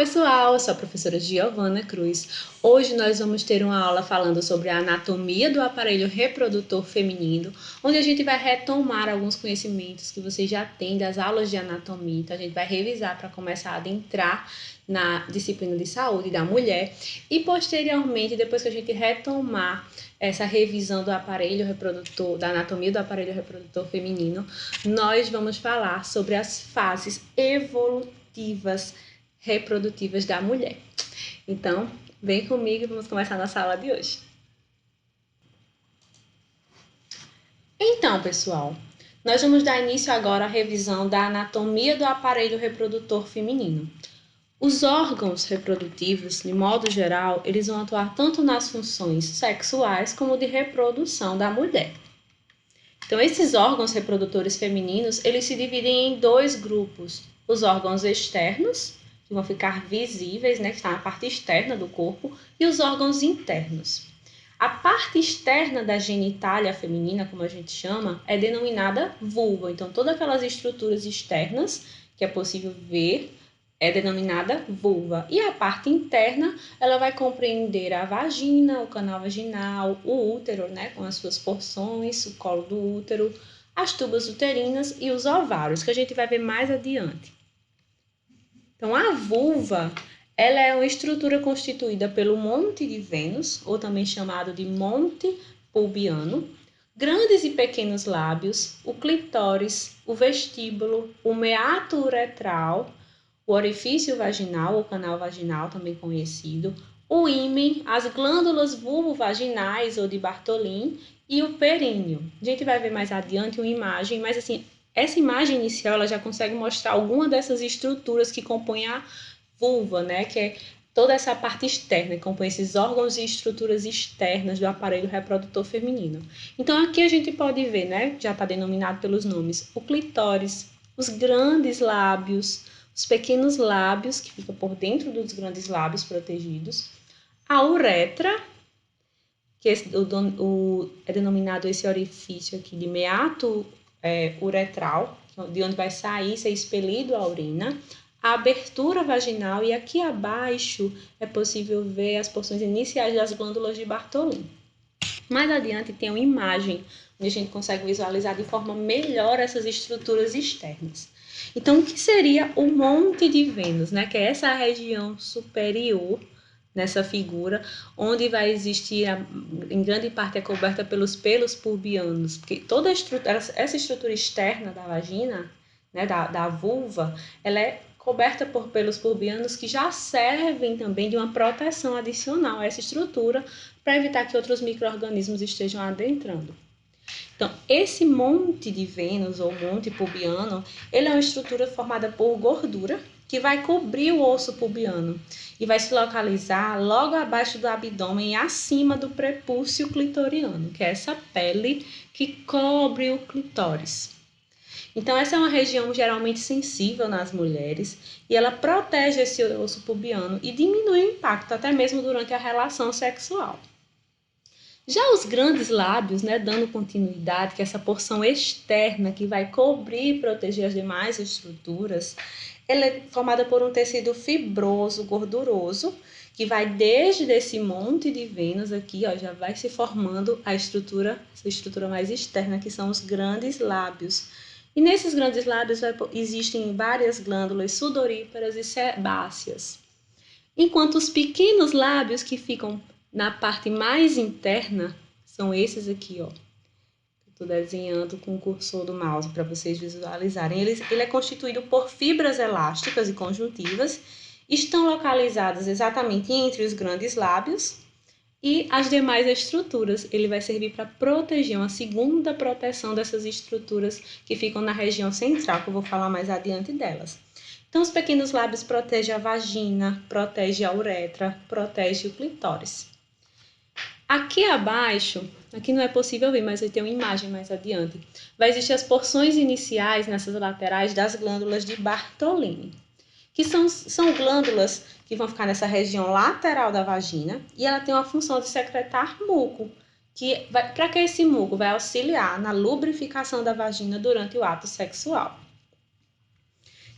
Pessoal, eu sou a professora Giovana Cruz. Hoje nós vamos ter uma aula falando sobre a anatomia do aparelho reprodutor feminino, onde a gente vai retomar alguns conhecimentos que vocês já têm das aulas de anatomia. Então a gente vai revisar para começar a adentrar na disciplina de saúde da mulher e posteriormente, depois que a gente retomar essa revisão do aparelho reprodutor, da anatomia do aparelho reprodutor feminino, nós vamos falar sobre as fases evolutivas reprodutivas da mulher. Então, vem comigo e vamos começar a nossa aula de hoje. Então, pessoal, nós vamos dar início agora à revisão da anatomia do aparelho reprodutor feminino. Os órgãos reprodutivos, de modo geral, eles vão atuar tanto nas funções sexuais como de reprodução da mulher. Então, esses órgãos reprodutores femininos, eles se dividem em dois grupos: os órgãos externos, que vão ficar visíveis, né, que está na parte externa do corpo, e os órgãos internos. A parte externa da genitália feminina, como a gente chama, é denominada vulva. Então, todas aquelas estruturas externas que é possível ver é denominada vulva. E a parte interna, ela vai compreender a vagina, o canal vaginal, o útero, né, com as suas porções, o colo do útero, as tubas uterinas e os ovários, que a gente vai ver mais adiante. Então, a vulva, ela é uma estrutura constituída pelo monte de Vênus, ou também chamado de monte pubiano, grandes e pequenos lábios, o clitóris, o vestíbulo, o meato uretral, o orifício vaginal, ou canal vaginal, também conhecido, o ímen, as glândulas vulvovaginais, ou de Bartholin, e o períneo. A gente vai ver mais adiante uma imagem, mas assim, essa imagem inicial ela já consegue mostrar alguma dessas estruturas que compõem a vulva, né? Que é toda essa parte externa, que compõe esses órgãos e estruturas externas do aparelho reprodutor feminino. Então aqui a gente pode ver, né? Já está denominado pelos nomes, o clitóris, os grandes lábios, os pequenos lábios que ficam por dentro dos grandes lábios protegidos, a uretra, que é denominado esse orifício aqui de meato uretral, de onde vai sair, ser expelido a urina, a abertura vaginal, e aqui abaixo é possível ver as porções iniciais das glândulas de Bartholin. Mais adiante tem uma imagem onde a gente consegue visualizar de forma melhor essas estruturas externas. Então, o que seria o monte de Vênus, né? Que é essa região superior nessa figura, onde vai existir, em grande parte, é coberta pelos pelos pubianos, porque toda essa estrutura externa da vagina, né, da vulva, ela é coberta por pelos pubianos que já servem também de uma proteção adicional a essa estrutura para evitar que outros micro-organismos estejam adentrando. Então, esse monte de Vênus, ou monte pubiano, ele é uma estrutura formada por gordura, que vai cobrir o osso pubiano e vai se localizar logo abaixo do abdômen e acima do prepúcio clitoriano, que é essa pele que cobre o clitóris. Então, essa é uma região geralmente sensível nas mulheres e ela protege esse osso pubiano e diminui o impacto até mesmo durante a relação sexual. Já os grandes lábios, né, dando continuidade, que é essa porção externa que vai cobrir e proteger as demais estruturas, ela é formada por um tecido fibroso, gorduroso, que vai desde esse monte de Vênus aqui, ó, já vai se formando essa estrutura mais externa, que são os grandes lábios. E nesses grandes lábios existem várias glândulas sudoríparas e sebáceas. Enquanto os pequenos lábios que ficam na parte mais interna são esses aqui, ó. Estou desenhando com o cursor do mouse para vocês visualizarem. Ele é constituído por fibras elásticas e conjuntivas, estão localizadas exatamente entre os grandes lábios e as demais estruturas. Ele vai servir para proteger, uma segunda proteção dessas estruturas que ficam na região central, que eu vou falar mais adiante delas. Então, os pequenos lábios protegem a vagina, protegem a uretra, protegem o clitóris. Aqui abaixo, aqui não é possível ver, mas vai ter uma imagem mais adiante. Vai existir as porções iniciais nessas laterais das glândulas de Bartholin, que são glândulas que vão ficar nessa região lateral da vagina e ela tem uma função de secretar muco, para que esse muco vai auxiliar na lubrificação da vagina durante o ato sexual.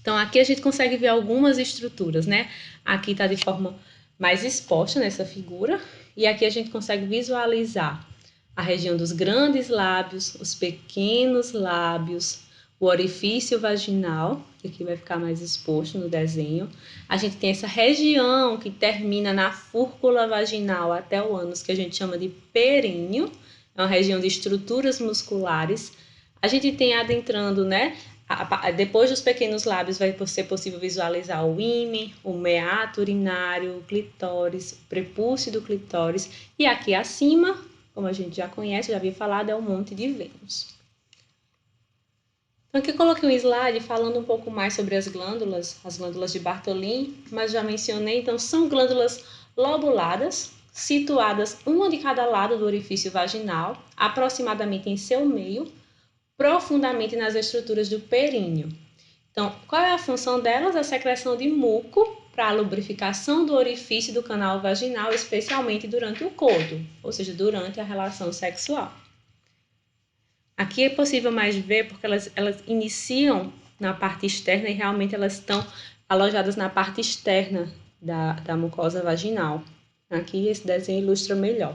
Então, aqui a gente consegue ver algumas estruturas, né? Aqui está de forma mais exposta nessa figura, e aqui a gente consegue visualizar a região dos grandes lábios, os pequenos lábios, o orifício vaginal, que aqui vai ficar mais exposto no desenho. A gente tem essa região que termina na fúrcula vaginal até o ânus, que a gente chama de períneo, é uma região de estruturas musculares. A gente tem adentrando, né? Depois dos pequenos lábios vai ser possível visualizar o ímen, o meato urinário, o clitóris, o prepúcio do clitóris. E aqui acima, como a gente já conhece, já havia falado, é o Monte de Vênus. Então aqui eu coloquei um slide falando um pouco mais sobre as glândulas de Bartholin, mas já mencionei, então são glândulas lobuladas, situadas uma de cada lado do orifício vaginal, aproximadamente em seu meio, profundamente nas estruturas do períneo. Então, qual é a função delas? A secreção de muco para a lubrificação do orifício do canal vaginal, especialmente durante o coito, ou seja, durante a relação sexual. Aqui é possível mais ver porque elas iniciam na parte externa e realmente elas estão alojadas na parte externa da mucosa vaginal. Aqui esse desenho ilustra melhor.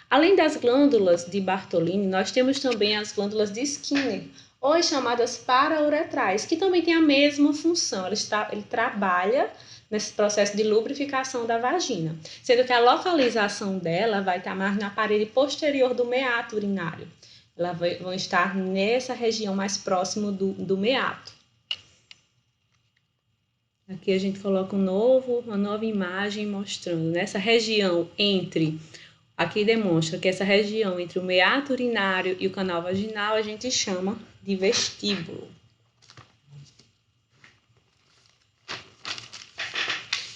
Além das glândulas de Bartholin, nós temos também as glândulas de Skinner, ou chamadas parauretrais, que também têm a mesma função. Ele trabalha nesse processo de lubrificação da vagina, sendo que a localização dela vai estar mais na parede posterior do meato urinário. Elas vão estar nessa região mais próximo do meato. Aqui a gente coloca uma nova imagem mostrando nessa região entre... Aqui demonstra que essa região entre o meato urinário e o canal vaginal a gente chama de vestíbulo.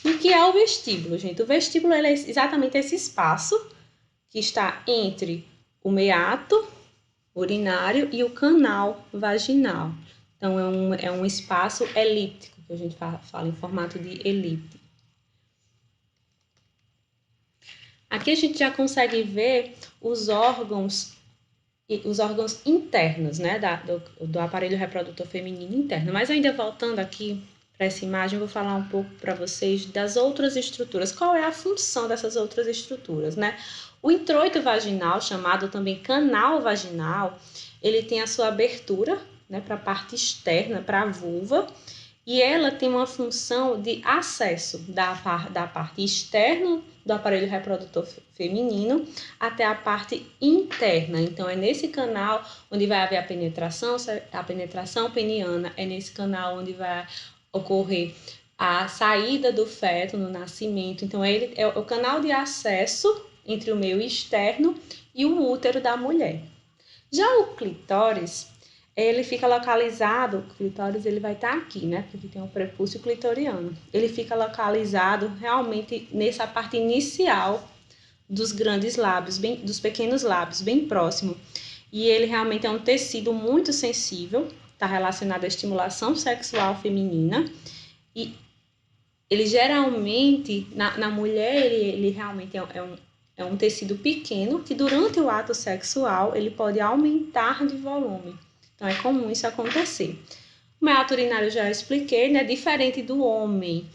E o que é o vestíbulo, gente? O vestíbulo é exatamente esse espaço que está entre o meato urinário e o canal vaginal. Então, é um espaço elíptico, que a gente fala em formato de elipse. Aqui a gente já consegue ver os órgãos internos, né, do aparelho reprodutor feminino interno. Mas ainda voltando aqui para essa imagem, eu vou falar um pouco para vocês das outras estruturas. Qual é a função dessas outras estruturas, né? O introito vaginal, chamado também canal vaginal, ele tem a sua abertura, né, para a parte externa, para a vulva, e ela tem uma função de acesso da parte externa do aparelho reprodutor feminino até a parte interna. Então, é nesse canal onde vai haver a penetração peniana, é nesse canal onde vai ocorrer a saída do feto no nascimento. Então, ele é o canal de acesso entre o meio externo e o útero da mulher. Já o clitóris, ele fica localizado, o clitóris ele vai estar aqui, né? Porque tem um prepúcio clitoriano. Ele fica localizado realmente nessa parte inicial dos grandes lábios, dos pequenos lábios, bem próximo. E ele realmente é um tecido muito sensível, está relacionado à estimulação sexual feminina. E ele geralmente, na mulher, ele realmente é um tecido pequeno que durante o ato sexual ele pode aumentar de volume. Então, é comum isso acontecer. O meato urinário eu já expliquei, né? Diferente do homem.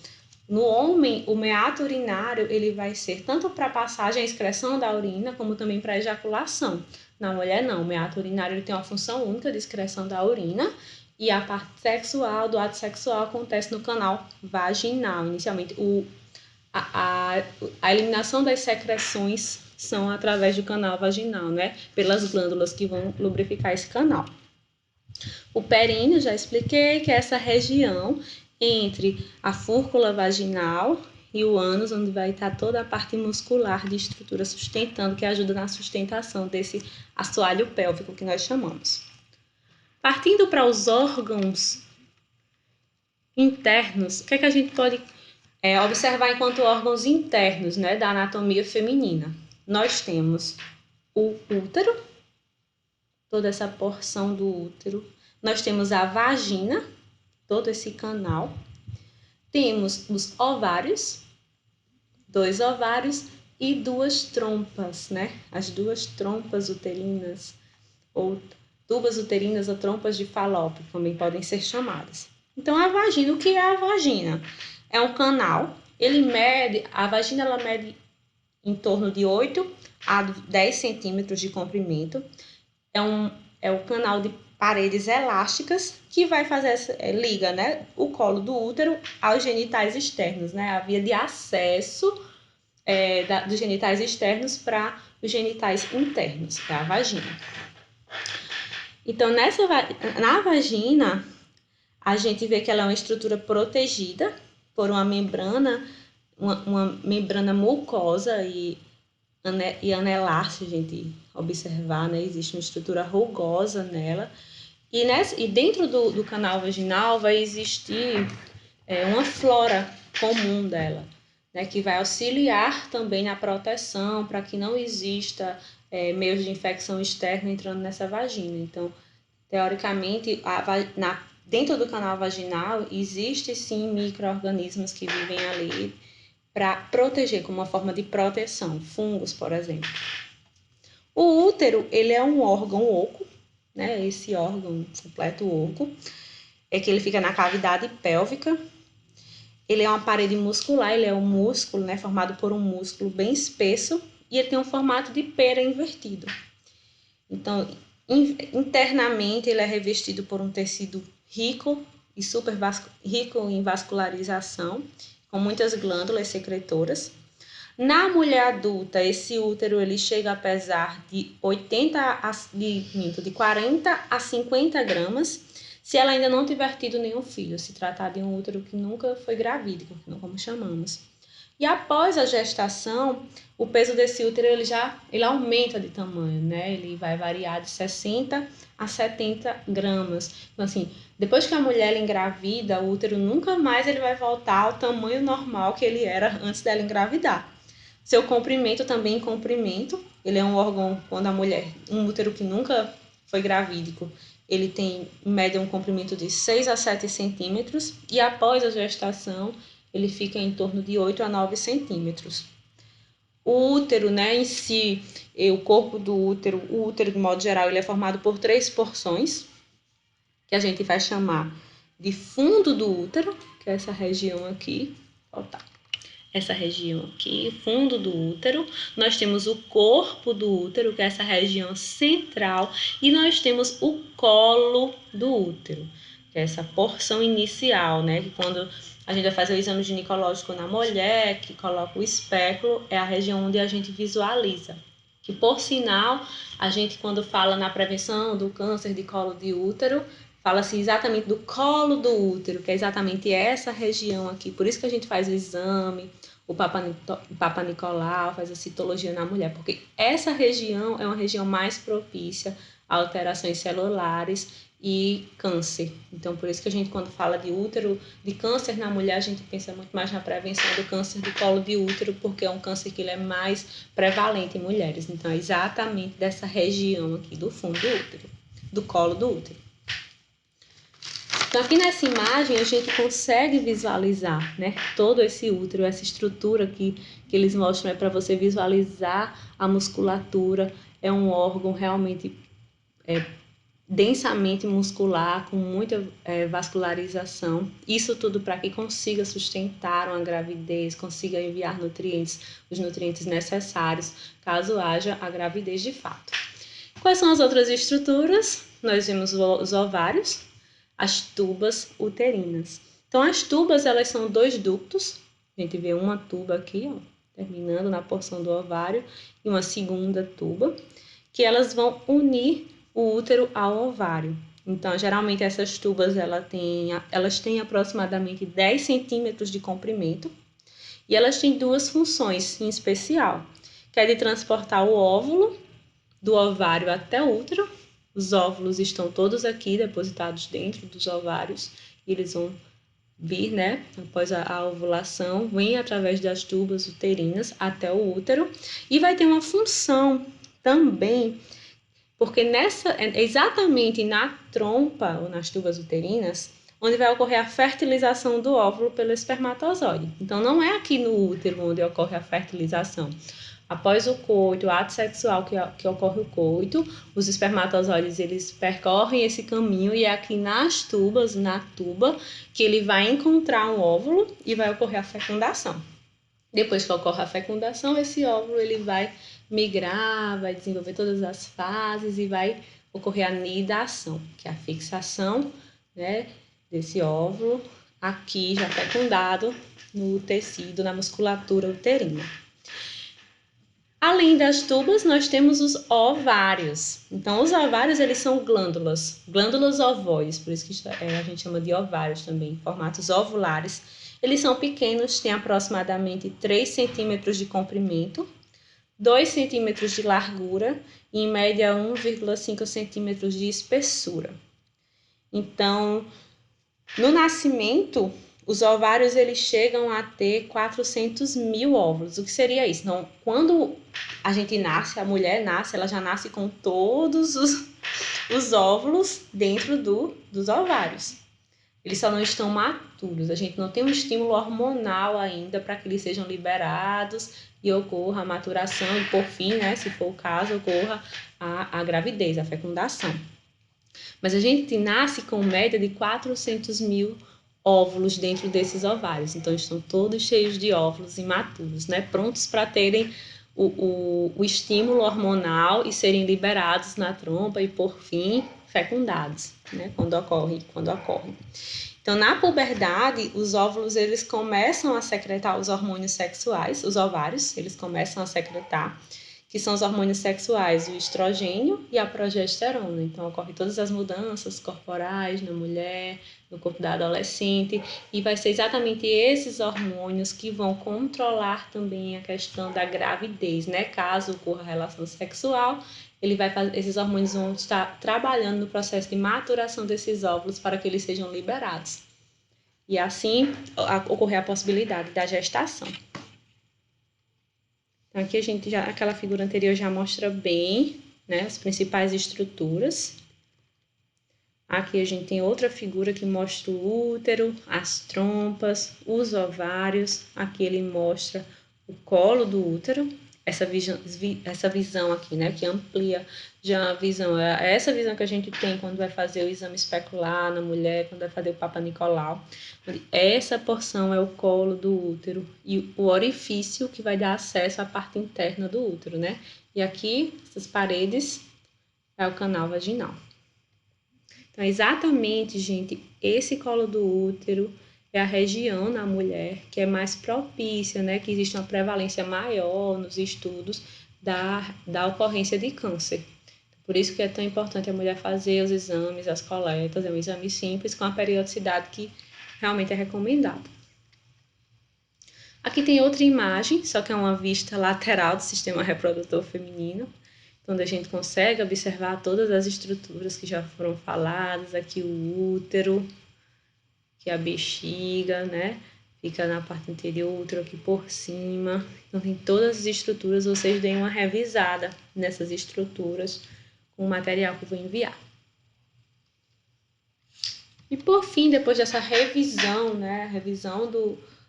No homem, o meato urinário ele vai ser tanto para passagem e excreção da urina, como também para ejaculação. Na mulher, não. O meato urinário ele tem uma função única de excreção da urina e a parte sexual, do ato sexual, acontece no canal vaginal. Inicialmente, a eliminação das secreções são através do canal vaginal, né? Pelas glândulas que vão lubrificar esse canal. O períneo, já expliquei, que é essa região entre a fúrcula vaginal e o ânus, onde vai estar toda a parte muscular de estrutura sustentando, que ajuda na sustentação desse assoalho pélvico que nós chamamos. Partindo para os órgãos internos, o que é que a gente pode observar enquanto órgãos internos, né, da anatomia feminina? Nós temos o útero, toda essa porção do útero. Nós temos a vagina, todo esse canal. Temos os ovários, 2 ovários e 2 trompas, né? As 2 trompas uterinas, ou tubas uterinas ou trompas de Falópio, também podem ser chamadas. Então, a vagina, o que é a vagina? É um canal, a vagina ela mede em torno de 8 a 10 centímetros de comprimento. É um canal de paredes elásticas que vai fazer liga, né, o colo do útero aos genitais externos, né, a via de acesso dos genitais externos para os genitais internos, que é a vagina. Então, na vagina, a gente vê que ela é uma estrutura protegida por uma membrana mucosa e anelar, se a gente observar, né? Existe uma estrutura rugosa nela. E dentro do canal vaginal vai existir uma flora comum dela, né? Que vai auxiliar também na proteção para que não exista meios de infecção externa entrando nessa vagina. Então, teoricamente, dentro do canal vaginal existe sim micro-organismos que vivem ali para proteger, como uma forma de proteção, fungos, por exemplo. O útero, ele é um órgão oco, né? Esse órgão completo oco, é que ele fica na cavidade pélvica. Ele é uma parede muscular, ele é um músculo, né? Formado por um músculo bem espesso e ele tem um formato de pera invertido. Então, internamente, ele é revestido por um tecido rico em vascularização, com muitas glândulas secretoras. Na mulher adulta, esse útero ele chega a pesar de 40 a 50 gramas, se ela ainda não tiver tido nenhum filho, se tratar de um útero que nunca foi gravídico, como chamamos. E após a gestação, o peso desse útero ele aumenta de tamanho, né? Ele vai variar de 60 a 70 gramas. Então, assim, depois que a mulher engravida, o útero nunca mais ele vai voltar ao tamanho normal que ele era antes dela engravidar. Seu comprimento também ele é um órgão, quando a mulher, um útero que nunca foi gravídico, ele tem em média um comprimento de 6 a 7 centímetros e após a gestação ele fica em torno de 8 a 9 centímetros. O útero, né, em si, o corpo do útero, o útero de modo geral, ele é formado por 3 porções, que a gente vai chamar de fundo do útero, que é essa região aqui, essa região aqui, fundo do útero. Nós temos o corpo do útero, que é essa região central, e nós temos o colo do útero, que é essa porção inicial, né, que quando a gente vai fazer o exame ginecológico na mulher, que coloca o espéculo, é a região onde a gente visualiza. Que, por sinal, a gente, quando fala na prevenção do câncer de colo de útero, fala-se exatamente do colo do útero, que é exatamente essa região aqui. Por isso que a gente faz o exame, o Papa Nicolau, faz a citologia na mulher, porque essa região é uma região mais propícia a alterações celulares e câncer. Então, por isso que a gente, quando fala de útero, de câncer na mulher, a gente pensa muito mais na prevenção do câncer do colo de útero, porque é um câncer que ele é mais prevalente em mulheres. Então, é exatamente dessa região aqui do fundo do útero, do colo do útero. Então, aqui nessa imagem, a gente consegue visualizar, né, todo esse útero, essa estrutura que eles mostram para você visualizar a musculatura. É um órgão realmente densamente muscular, com muita vascularização. Isso tudo para que consiga sustentar uma gravidez, consiga enviar os nutrientes necessários, caso haja a gravidez de fato. Quais são as outras estruturas? Nós vemos os ovários, as tubas uterinas. Então, as tubas, elas são 2 ductos. A gente vê uma tuba aqui, ó, terminando na porção do ovário, e uma segunda tuba, que elas vão unir o útero ao ovário. Então, geralmente, essas tubas, elas têm aproximadamente 10 centímetros de comprimento, e elas têm 2 funções em especial, que é de transportar o óvulo do ovário até o útero. Os óvulos estão todos aqui depositados dentro dos ovários e eles vão vir, né, após a ovulação, vem através das tubas uterinas até o útero e vai ter uma função também, porque exatamente na trompa ou nas tubas uterinas, onde vai ocorrer a fertilização do óvulo pelo espermatozoide. Então, não é aqui no útero onde ocorre a fertilização. Após o coito, o ato sexual que ocorre o coito, os espermatozoides eles percorrem esse caminho e é aqui nas tubas, na tuba, que ele vai encontrar um óvulo e vai ocorrer a fecundação. Depois que ocorre a fecundação, esse óvulo ele vai migrar, vai desenvolver todas as fases e vai ocorrer a nidação, que é a fixação, né, desse óvulo aqui já fecundado no tecido, na musculatura uterina. Além das tubas, nós temos os ovários. Então, os ovários, eles são glândulas ovóides, por isso que a gente chama de ovários também, formatos ovulares. Eles são pequenos, têm aproximadamente 3 centímetros de comprimento, 2 centímetros de largura e, em média, 1,5 centímetros de espessura. Então, no nascimento, os ovários eles chegam a ter 400 mil óvulos. O que seria isso? Então, quando a gente nasce, a mulher nasce, ela já nasce com todos os óvulos dentro dos ovários. Eles só não estão maturos. A gente não tem um estímulo hormonal ainda para que eles sejam liberados e ocorra a maturação e, por fim, né, se for o caso, ocorra a gravidez, a fecundação. Mas a gente nasce com média de 400 mil óvulos dentro desses ovários. Então, estão todos cheios de óvulos imaturos, né? Prontos para terem o estímulo hormonal e serem liberados na trompa e, por fim, fecundados, né? Quando ocorre. Então, na puberdade, os óvulos eles começam a secretar os hormônios sexuais, os ovários, eles começam a secretar, que são os hormônios sexuais, o estrogênio e a progesterona. Então, ocorrem todas as mudanças corporais na mulher, no corpo da adolescente, e vai ser exatamente esses hormônios que vão controlar também a questão da gravidez, né? Caso ocorra relação sexual, esses hormônios vão estar trabalhando no processo de maturação desses óvulos para que eles sejam liberados. E assim ocorrer a possibilidade da gestação. Aqui aquela figura anterior já mostra bem, né, as principais estruturas. Aqui a gente tem outra figura que mostra o útero, as trompas, os ovários. Aqui ele mostra o colo do útero. Essa visão aqui, né, que amplia já a visão. É essa visão que a gente tem quando vai fazer o exame especular na mulher, quando vai fazer o Papa Nicolau. Essa porção é o colo do útero e o orifício que vai dar acesso à parte interna do útero, né? E aqui, essas paredes, é o canal vaginal. Então, exatamente, gente, esse colo do útero é a região na mulher que é mais propícia, né? Que existe uma prevalência maior nos estudos da ocorrência de câncer. Por isso que é tão importante a mulher fazer os exames, as coletas, é um exame simples com a periodicidade que realmente é recomendada. Aqui tem outra imagem, só que é uma vista lateral do sistema reprodutor feminino, onde a gente consegue observar todas as estruturas que já foram faladas, aqui o útero, que é a bexiga, né? Fica na parte interior, o útero aqui por cima. Então, tem todas as estruturas, vocês deem uma revisada nessas estruturas com o material que eu vou enviar. E, por fim, depois dessa revisão, né? Revisão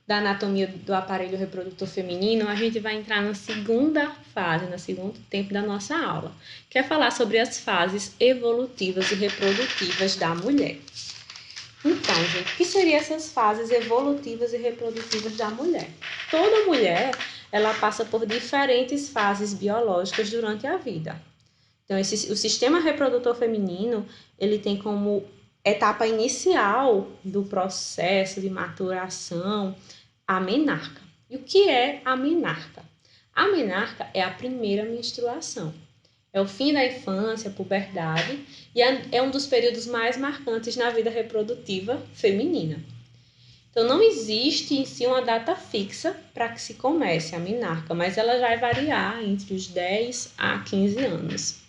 da anatomia do aparelho reprodutor feminino, a gente vai entrar na segunda fase, no segundo tempo da nossa aula, que é falar sobre as fases evolutivas e reprodutivas da mulher. Então, gente, o que seriam essas fases evolutivas e reprodutivas da mulher? Toda mulher, ela passa por diferentes fases biológicas durante a vida. Então, o sistema reprodutor feminino, ele tem como etapa inicial do processo de maturação a menarca. E o que é a menarca? A menarca é a primeira menstruação. É o fim da infância, a puberdade, e é um dos períodos mais marcantes na vida reprodutiva feminina. Então, não existe em si uma data fixa para que se comece a menarca, mas ela vai variar entre os 10 a 15 anos.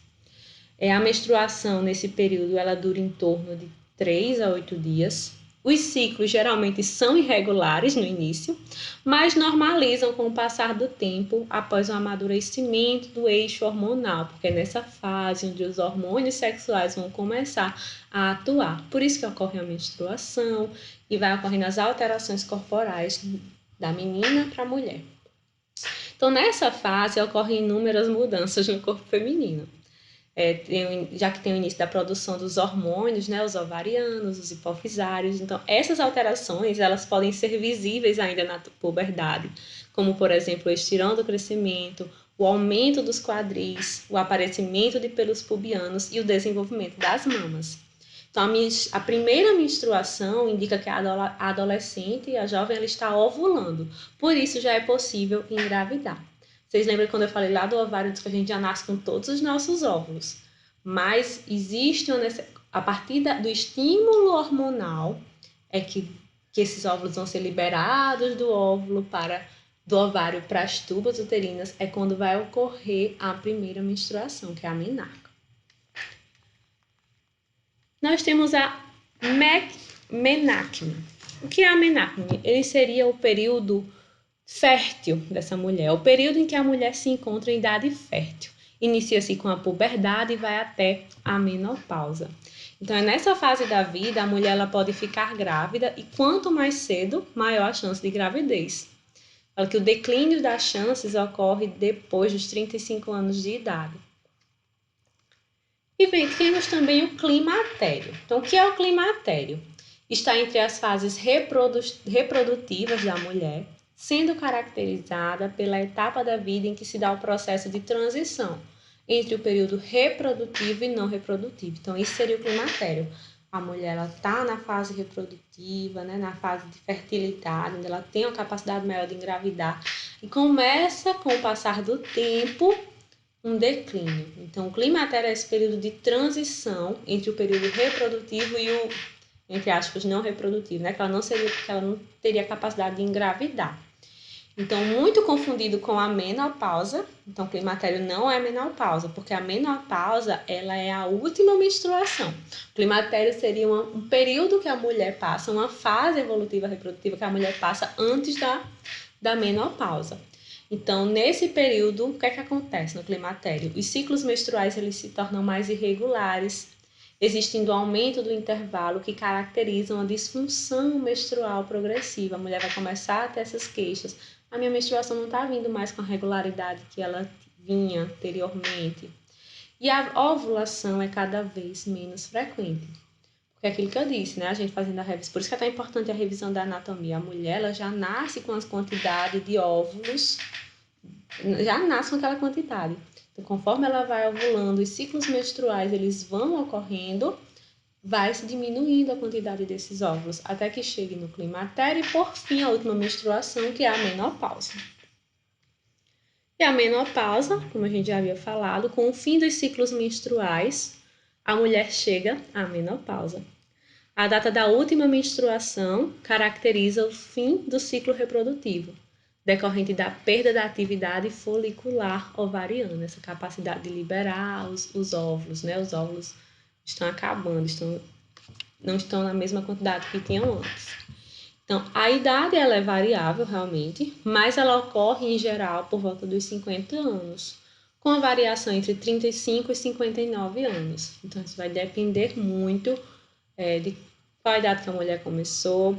A menstruação, nesse período, ela dura em torno de 3 a 8 dias. Os ciclos geralmente são irregulares no início, mas normalizam com o passar do tempo após o amadurecimento do eixo hormonal, porque é nessa fase onde os hormônios sexuais vão começar a atuar. Por isso que ocorre a menstruação e vai ocorrendo as alterações corporais da menina para a mulher. Então, nessa fase, ocorrem inúmeras mudanças no corpo feminino. Já que tem o início da produção dos hormônios, né, os ovarianos, os hipofisários. Então, essas alterações, elas podem ser visíveis ainda na puberdade, como, por exemplo, o estirão do crescimento, o aumento dos quadris, o aparecimento de pelos pubianos e o desenvolvimento das mamas. Então, a primeira menstruação indica que a adolescente, a jovem, ela está ovulando. Por isso, já é possível engravidar. Vocês lembram quando eu falei lá do ovário, que a gente já nasce com todos os nossos óvulos. Mas existe a partir do estímulo hormonal é que esses óvulos vão ser liberados do ovário para as tubas uterinas, é quando vai ocorrer a primeira menstruação, que é a menarca. Nós temos a menacme. O que é a menacme? Ele seria o período fértil dessa mulher, o período em que a mulher se encontra em idade fértil. Inicia-se com a puberdade e vai até a menopausa. Então, é nessa fase da vida, a mulher ela pode ficar grávida e quanto mais cedo, maior a chance de gravidez. Fala que o declínio das chances ocorre depois dos 35 anos de idade. E temos também o climatério. Então, o que é o climatério? Está entre as fases reprodutivas da mulher, sendo caracterizada pela etapa da vida em que se dá o processo de transição entre o período reprodutivo e não reprodutivo. Então, isso seria o climatério. A mulher está na fase reprodutiva, né, na fase de fertilidade, onde ela tem uma capacidade maior de engravidar, e começa, com o passar do tempo, um declínio. Então, o climatério é esse período de transição entre o período reprodutivo e o, entre aspas, não reprodutivo, né? Que ela não teria capacidade de engravidar. Então, muito confundido com a menopausa. Então, o climatério não é menopausa, porque a menopausa, ela é a última menstruação. O climatério seria um período que a mulher passa, uma fase evolutiva reprodutiva que a mulher passa antes da menopausa. Então, nesse período, o que é que acontece no climatério? Os ciclos menstruais eles se tornam mais irregulares, existindo aumento do intervalo que caracteriza uma disfunção menstrual progressiva. A mulher vai começar a ter essas queixas. A minha menstruação não está vindo mais com a regularidade que ela vinha anteriormente. E a ovulação é cada vez menos frequente. Porque é aquilo que eu disse, né? A gente fazendo a revisão. Por isso que é tão importante a revisão da anatomia. A mulher ela já nasce com as quantidades de óvulos, já nasce com aquela quantidade. Então, conforme ela vai ovulando, os ciclos menstruais eles vão ocorrendo, vai se diminuindo a quantidade desses óvulos, até que chegue no climatério e, por fim, a última menstruação, que é a menopausa. E a menopausa, como a gente já havia falado, com o fim dos ciclos menstruais, a mulher chega à menopausa. A data da última menstruação caracteriza o fim do ciclo reprodutivo, decorrente da perda da atividade folicular ovariana, essa capacidade de liberar os óvulos, né? Os óvulos estão acabando, não estão na mesma quantidade que tinham antes. Então, a idade ela é variável realmente, mas ela ocorre em geral por volta dos 50 anos, com a variação entre 35 e 59 anos. Então, isso vai depender muito de qual a idade que a mulher começou,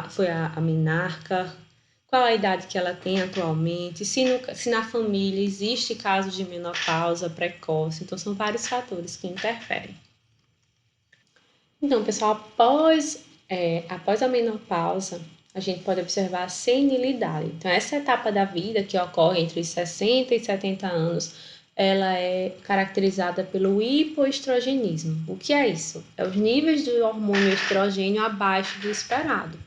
foi a menarca, qual a idade que ela tem atualmente, se na família existe casos de menopausa precoce. Então, são vários fatores que interferem. Então, pessoal, após a menopausa, a gente pode observar a senilidade. Então, essa etapa da vida que ocorre entre os 60 e 70 anos, ela é caracterizada pelo hipoestrogenismo. O que é isso? É os níveis do hormônio estrogênio abaixo do esperado.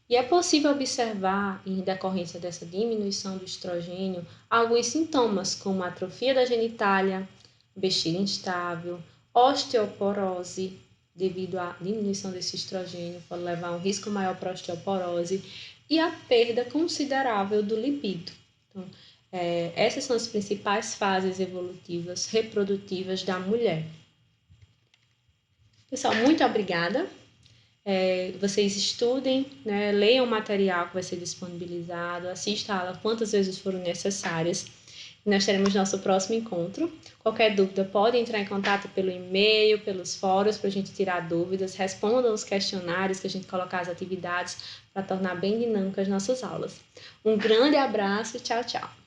E é possível observar, em decorrência dessa diminuição do estrogênio, alguns sintomas, como atrofia da genitália, bexiga instável, osteoporose, devido à diminuição desse estrogênio, pode levar a um risco maior para a osteoporose e a perda considerável do libido. Então, essas são as principais fases evolutivas reprodutivas da mulher. Pessoal, muito obrigada. Vocês estudem, né, leiam o material que vai ser disponibilizado, assista a aula quantas vezes forem necessárias. Nós teremos nosso próximo encontro. Qualquer dúvida, pode entrar em contato pelo e-mail, pelos fóruns, para a gente tirar dúvidas. Respondam os questionários, que a gente colocar as atividades para tornar bem dinâmicas as nossas aulas. Um grande abraço e tchau, tchau!